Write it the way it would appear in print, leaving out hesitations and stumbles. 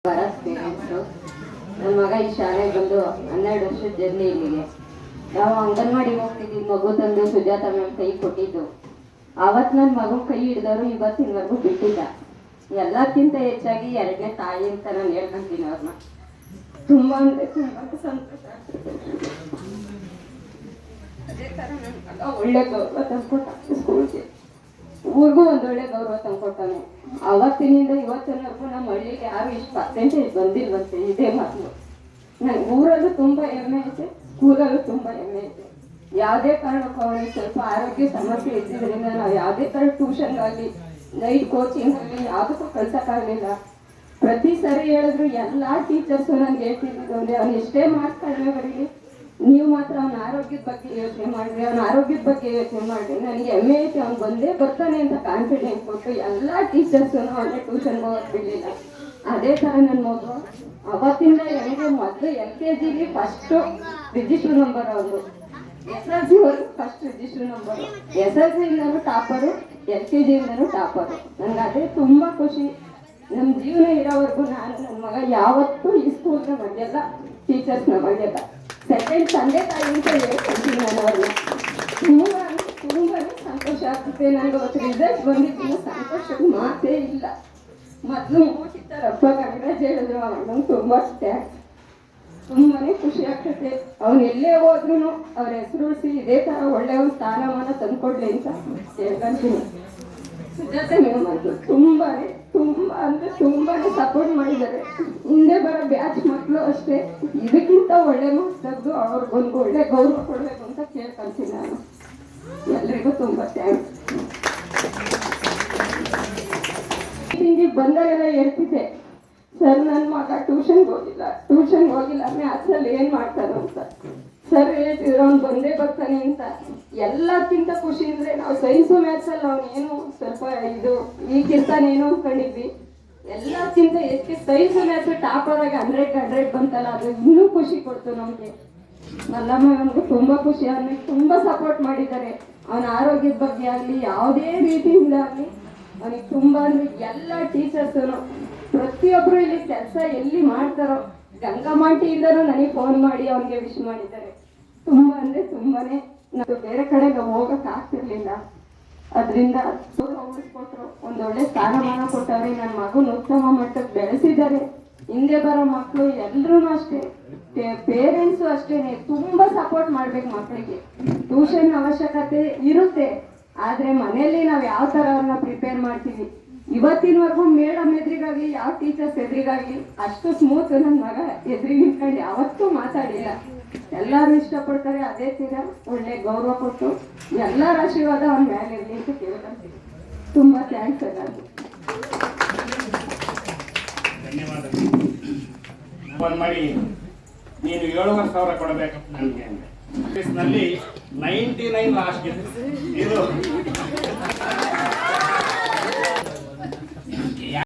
Bharat parents. ನನ್ನ ಮಗ ಈ ಶಾಲೆಗೆ ಬಂದು 12 ವರ್ಷದ ಜರ್ನಿ ಇಲ್ಲಿಗೆ. ನಾವು ಅಂಗನವಾಡಿಗೆ ಹೋಗ್ತಿದ್ವಿ, ಮಗು ತಂದು ಸುಜಾತ ಮ್ಯಾಮ್ ಕೈ ಕೊಟ್ಟಿದ್ದು. ಆವತ್ತು ನನ್ನ ಮಗನ ಕೈ ಹಿಡಿದವರು ಇವತ್ತಿನವರೆಗೂ ಬಿಟ್ಟಿಲ್ಲ. ಎಲ್ಲಕ್ಕಿಂತ ಹೆಚ್ಚಾಗಿ ಎರಡನೇ ತಾಯಿ ಅಂತ ನಾನು ಹೇಳ್ಕೊಂತೀನಿ ಅವ್ರನ್ನ. ತುಂಬ ಅಂದರೆ ತುಂಬ ಸಂತೋಷ ಆಗ್ತದೆ. ಅದೇ ಥರ ನನ್ನ ಮಗ ಒಳ್ಳೆ ಗೌರವ ತಂದ್ಕೊಟ್ಟ ಸ್ಕೂಲ್ಗೆ, ಊರಿಗೂ ಒಂದೊಳ್ಳೆ ಗೌರವ ತಂದ್ಕೊಟ್ಟಾನೆ. ಅವತ್ತಿನಿಂದ ಇವತ್ತಿನವರೆಗೂ ನಮ್ಮ ಹಳ್ಳಿಗೆ ಯಾರು ಇಷ್ಟು ಪರ್ಸೆಂಟೇಜ್ ಬಂದಿಲ್ವಂತೆ. ಇದೇ ಮಾತು ನನಗೆ ಊರಲ್ಲೂ ತುಂಬ ಹೆಮ್ಮೆ ಐತೆ, ಸ್ಕೂಲಲ್ಲೂ ತುಂಬ ಹೆಮ್ಮೆ ಐತೆ. ಯಾವುದೇ ಕಾರಣಕ್ಕೂ ಅವನಿಗೆ ಸ್ವಲ್ಪ ಆರೋಗ್ಯ ಸಮಸ್ಯೆ ಇದ್ದಿದ್ದರಿಂದ ನಾವು ಯಾವುದೇ ಥರ ಟ್ಯೂಷನ್ಗಾಗಲಿ ನೈಟ್ ಕೋಚಿಂಗ್ ಆಗಲಿ ಯಾವುದಕ್ಕೂ ಕಳ್ಸೋಕ್ಕಾಗಲಿಲ್ಲ. ಪ್ರತಿ ಸರಿ ಹೇಳಿದ್ರು ಎಲ್ಲ ಟೀಚರ್ಸು ನನಗೆ ಹೇಳ್ತಿದ್ದು ಅಂದರೆ ಅವ್ನು ಎಷ್ಟೇ ಮಾರ್ಕ್ಸ್ ಕಡಿಮೆ ಬರೀಲಿ, ನೀವು ಮಾತ್ರ ಅವನ ಆರೋಗ್ಯದ ಬಗ್ಗೆ ಯೋಚನೆ ಮಾಡಿರಿ, ಅವನ ಆರೋಗ್ಯದ ಬಗ್ಗೆ ಯೋಚನೆ ಮಾಡಿರಿ. ನನಗೆ ಹೆಮ್ಮೆ ಐತೆ ಅವ್ನು ಬಂದೇ ಬರ್ತಾನೆ ಅಂತ ಕಾನ್ಫಿಡೆನ್ಸ್ ಕೊಟ್ಟು ಎಲ್ಲ ಟೀಚರ್ಸು ಅವನೇ ಟ್ಯೂಷನ್ಗೆ ಹೋಗೋದು ಬಿಡಲಿಲ್ಲ. ಅದೇ ಥರ ನನ್ನ ಮಗು ಅವತ್ತಿಂದ ಹೆಂಗೆ ಮೊದಲು LKGಲಿ ಫಸ್ಟು ರಿಜಿಸ್ಟರ್ ನಂಬರ್, ಅವರು SLCವರೆಗೂ ಫಸ್ಟ್ ರಿಜಿಸ್ಟರ್ ನಂಬರು, SLCಯಿಂದನೂ ಟಾಪರು, LKGಯಿಂದನೂ ಟಾಪರು. ನನಗೆ ಅದೇ ತುಂಬ ಖುಷಿ. ನಮ್ಮ ಜೀವನ ಇರೋವರೆಗೂ ನಾನು ನನ್ನ ಮಗ ಯಾವತ್ತೂ ಈ ಸ್ಕೂಲ್ನ ಮರೆಯಲ್ಲ, ಟೀಚರ್ಸ್ನ ಮರೆಯಲ್ಲ. ಸೆಕೆಂಡ್ ತಂದೆ ತಾಯಿ ಅಂತ ಹೇಳ್ಕೊಳ್ತೀನಿ ನಾನು ಅವ್ರನ್ನ. ತುಂಬಾ ಸಂತೋಷ ಆಗ್ತದೆ. ನನಗೆ ಅವತ್ತು ರಿಸಲ್ಟ್ ಬಂದಿದ್ದೀನಿ, ಸಂತೋಷದ ಮಾತೇ ಇಲ್ಲ. ಮೊದಲು ಮೂಚಿತ್ತಾರಪ್ಪ ಕಂಗ್ರಾಜ್ ಹೇಳಿದ್ರು, ಅವನಿಗೆ ತುಂಬ ಥ್ಯಾಂಕ್ಸ್. ತುಂಬಾ ಖುಷಿ ಆಗ್ತದೆ. ಅವನು ಎಲ್ಲೇ ಹೋದ್ರೂ ಅವ್ರ ಹೆಸರು ಉಳಿಸಿ ಇದೇ ಥರ ಒಳ್ಳೆಯ ಒಂದು ಸ್ಥಾನಮಾನ ತಂದ್ಕೊಡ್ಲಿ ಅಂತ ಹೇಳ್ಕೊಂತೀನಿ. ಸುಜಾತೆ ಮ್ಯಾಮ್ ಅಂತೂ ತುಂಬಾ ಅಂದರೆ ತುಂಬಾ ಸಪೋರ್ಟ್ ಮಾಡಿದ್ದಾರೆ. ಹಿಂದೆ ಬರೋ ಬ್ಯಾಚ್ ಮಕ್ಕಳು ಅಷ್ಟೇ ಇದಕ್ಕಿಂತ ಒಳ್ಳೆ ಮಾರ್ಕ್ಸ್ ತೆಗೆದು ಅವ್ರಿಗೊಂದು ಒಳ್ಳೆ ಗೌರವ ಕೊಡಬೇಕು ಅಂತ ಕೇಳ್ಕೊಂತೀನಿ ನಾನು. ಎಲ್ರಿಗೂ ತುಂಬ ಥ್ಯಾಂಕ್ಸ್. ಮೀಟಿಂಗಿಗೆ ಬಂದಾಗೆಲ್ಲ ಹೇಳ್ತಿದ್ದೆ, ಸರ್ ನನ್ನ ಮಗ ಟ್ಯೂಷನ್ಗೆ ಹೋಗಿಲ್ಲ ಮ್ಯಾಥ್ಸಲ್ಲಿ ಏನು ಮಾಡ್ತಾನೆ ಅಂತ. ಸರ್ ಹೇಳ್ತಿದ್ರು ಅವ್ನು ಬಂದೇ ಬರ್ತಾನೆ ಅಂತ. ಎಲ್ಲಕ್ಕಿಂತ ಖುಷಿ ಅಂದರೆ ನಾವು ಸೈನ್ಸು ಮ್ಯಾಥ್ಸಲ್ಲಿ ಅವನೇನು ಸ್ವಲ್ಪ ಈಗಿರ್ತಾನೇನೋ ಅಂದ್ಕೊಂಡಿದ್ವಿ. ಎಲ್ಲಕ್ಕಿಂತ ಹೆಚ್ಚು ಸೈನ್ಸು ಮ್ಯಾಥ್ಸು ಟಾಪರಾಗಿ 100 ಬಂತಲ್ಲ, ಅದು ಇನ್ನೂ ಖುಷಿ ಕೊಡ್ತು ನಮಗೆ. ಮಲ್ಲಮ್ಮ ನಮಗೂ ತುಂಬ ಖುಷಿ. ಅವನಿಗೆ ತುಂಬ ಸಪೋರ್ಟ್ ಮಾಡಿದ್ದಾರೆ. ಅವನ ಆರೋಗ್ಯದ ಬಗ್ಗೆ ಆಗಲಿ ಯಾವುದೇ ರೀತಿಯಿಂದ ಆಗಲಿ ಅವನಿಗೆ ತುಂಬ ಅಂದರೆ ಎಲ್ಲ ಟೀಚರ್ಸು ಪ್ರತಿಯೊಬ್ಬರು ಇಲ್ಲಿ ಕೆಲಸ ಎಲ್ಲಿ ಮಾಡ್ತಾರೋ ಗಂಗಮಾಂಟಿಯಿಂದನೂ ನನಗೆ ಫೋನ್ ಮಾಡಿ ಅವನಿಗೆ ವಿಶ್ ಮಾಡಿದ್ದಾರೆ. ತುಂಬ ಅಂದರೆ ತುಂಬಾ ನಾವು ಬೇರೆ ಕಡೆಗೆ ಹೋಗೋಕ್ಕಾಗ್ತಿರ್ಲಿಲ್ಲ. ಅದರಿಂದ ಉಳಿಸ್ಕೊಟ್ರು, ಒಂದೊಳ್ಳೆ ಸ್ಥಾನಮಾನ ಕೊಟ್ಟವ್ರೆ. ನನ್ನ ಮಗನ ಉತ್ತಮ ಮಟ್ಟಕ್ಕೆ ಬೆಳೆಸಿದ್ದಾರೆ. ಹಿಂದೆ ಬರೋ ಮಕ್ಕಳು ಎಲ್ಲರೂ ಅಷ್ಟೇ, ಪೇರೆಂಟ್ಸು ಅಷ್ಟೇ ತುಂಬ ಸಪೋರ್ಟ್ ಮಾಡ್ಬೇಕು ಮಕ್ಕಳಿಗೆ. ಟ್ಯೂಷನ್ ಅವಶ್ಯಕತೆ ಇರುತ್ತೆ, ಆದರೆ ಮನೆಯಲ್ಲಿ ನಾವು ಯಾವ ಥರ ಅವ್ರನ್ನ ಪ್ರಿಪೇರ್ ಮಾಡ್ತೀವಿ. ಇವತ್ತಿನವರೆಗೂ ಮೇಡಮ್ ಎದುರಿಗಾಗಲಿ ಯಾವ ಟೀಚರ್ಸ್ ಎದುರಿಗಾಗಲಿ ಅಷ್ಟು ಸ್ಮೂತ್ ನನ್ನ ಮಗ ಎದುರಿಗೆ ನಿಂತ್ಕೊಂಡು ಯಾವತ್ತೂ ಮಾತಾಡಿಲ್ಲ. ಎಲ್ಲರೂ ಇಷ್ಟಪಡ್ತಾರೆ. ಅದೇ ತೀರ ಒಳ್ಳೆ ಗೌರವ ಕೊಟ್ಟು ಎಲ್ಲರ ಆಶೀರ್ವಾದ ಅವ್ನ ಮೇಲೆ ಇರಲಿ ಅಂತ ಕೇಳ್ಕೊಂತೀವಿ. ತುಂಬ ಥ್ಯಾಂಕ್ಸ್ ಎಲ್ಲರಿಗೂ. ಧನ್ಯವಾದಗಳು. ಫೋನ್ ಮಾಡಿ ನೀನು 7,000 ಕೊಡಬೇಕು ನನಗೆ ನಲ್ಲಿ 99 ಲಾಸ್ಟ್ ಇದು